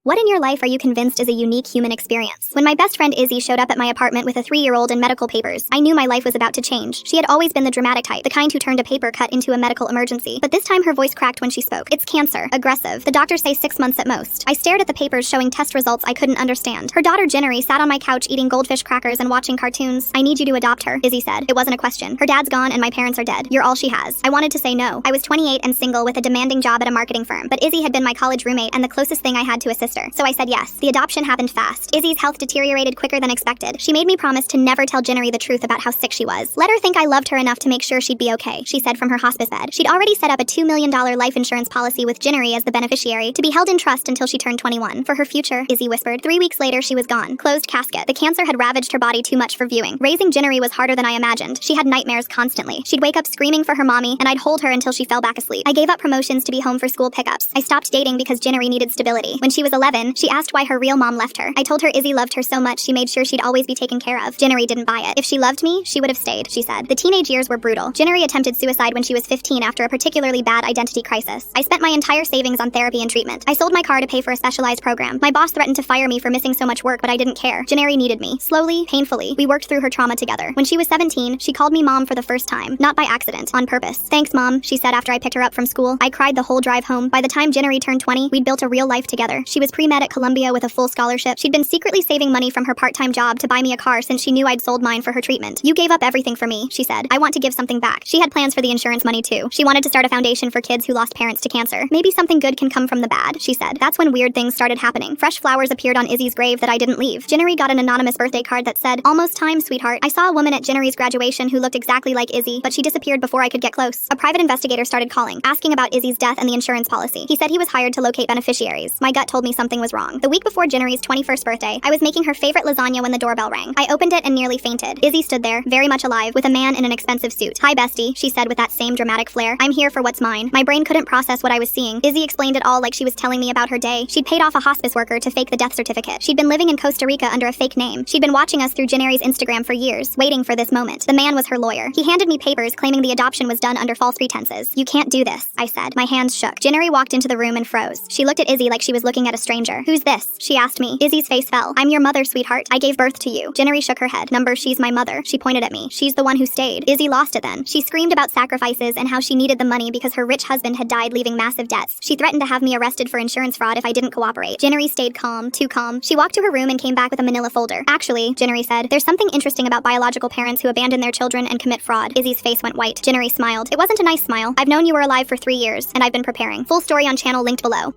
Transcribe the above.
What in your life are you convinced is a unique human experience? When my best friend Izzy showed up at my apartment with a 3-year-old and medical papers, I knew my life was about to change. She had always been the dramatic type, the kind who turned a paper cut into a medical emergency. But this time her voice cracked when she spoke. It's cancer. Aggressive. The doctors say 6 months at most. I stared at the papers showing test results I couldn't understand. Her daughter Ginnery sat on my couch eating goldfish crackers and watching cartoons. I need you to adopt her, Izzy said. It wasn't a question. Her dad's gone and my parents are dead. You're all she has. I wanted to say no. I was 28 and single with a demanding job at a marketing firm, but Izzy had been my college roommate and the closest thing I had to a sister. So I said yes. The adoption happened fast. Izzy's health deteriorated quicker than expected. She made me promise to never tell Ginnery the truth about how sick she was. Let her think I loved her enough to make sure she'd be okay, she said from her hospice bed. She'd already set up a $2 million life insurance policy with Ginnery as the beneficiary to be held in trust until she turned 21. For her future, Izzy whispered. 3 weeks later, she was gone. Closed casket. The cancer had ravaged her body too much for viewing. Raising Ginnery was harder than I imagined. She had nightmares constantly. She'd wake up screaming for her mommy, and I'd hold her until she fell back asleep. I gave up promotions to be home for school pickups. I stopped dating because Ginnery needed stability. When she was 11, she asked why her real mom left her. I told her Izzy loved her so much she made sure she'd always be taken care of. Ginnery didn't buy it. If she loved me, she would have stayed, she said. The teenage years were brutal. Ginnery attempted suicide when she was 15 after a particularly bad identity crisis. I spent my entire savings on therapy and treatment. I sold my car to pay for a specialized program. My boss threatened to fire me for missing so much work, but I didn't care. Ginnery needed me. Slowly, painfully, we worked through her trauma together. When she was 17, she called me mom for the first time. Not by accident, on purpose. Thanks, mom, she said after I picked her up from school. I cried the whole drive home. By the time Ginnery turned 20, we'd built a real life together. She was pre-med at Columbia with a full scholarship. She'd been secretly saving money from her part-time job to buy me a car since she knew I'd sold mine for her treatment. You gave up everything for me, she said. I want to give something back. She had plans for the insurance money too. She wanted to start a foundation for kids who lost parents to cancer. Maybe something good can come from the bad, she said. That's when weird things started happening. Fresh flowers appeared on Izzy's grave that I didn't leave. Ginnery got an anonymous birthday card that said, "Almost time, sweetheart." I saw a woman at Ginnery's graduation who looked exactly like Izzy, but she disappeared before I could get close. A private investigator started calling, asking about Izzy's death and the insurance policy. He said he was hired to locate beneficiaries. My gut told me something was wrong. The week before Ginnery's 21st birthday, I was making her favorite lasagna when the doorbell rang. I opened it and nearly fainted. Izzy stood there, very much alive, with a man in an expensive suit. "Hi, bestie," she said with that same dramatic flair. "I'm here for what's mine." My brain couldn't process what I was seeing. Izzy explained it all like she was telling me about her day. She'd paid off a hospice worker to fake the death certificate. She'd been living in Costa Rica under a fake name. She'd been watching us through Ginnery's Instagram for years, waiting for this moment. The man was her lawyer. He handed me papers claiming the adoption was done under false pretenses. "You can't do this," I said. My hands shook. Ginnery walked into the room and froze. She looked at Izzy like she was looking at a stranger. "Who's this?" she asked me. Izzy's face fell. "I'm your mother, sweetheart. I gave birth to you." Ginnery shook her head. "She's my mother." She pointed at me. "She's the one who stayed." Izzy lost it then. She screamed about sacrifices and how she needed the money because her rich husband had died leaving massive debts. She threatened to have me arrested for insurance fraud if I didn't cooperate. Ginnery stayed calm, too calm. She walked to her room and came back with a manila folder. "Actually," Ginnery said, "there's something interesting about biological parents who abandon their children and commit fraud." Izzy's face went white. Ginnery smiled. "It wasn't a nice smile. I've known you were alive for 3 years, and I've been preparing." Full story on channel linked below.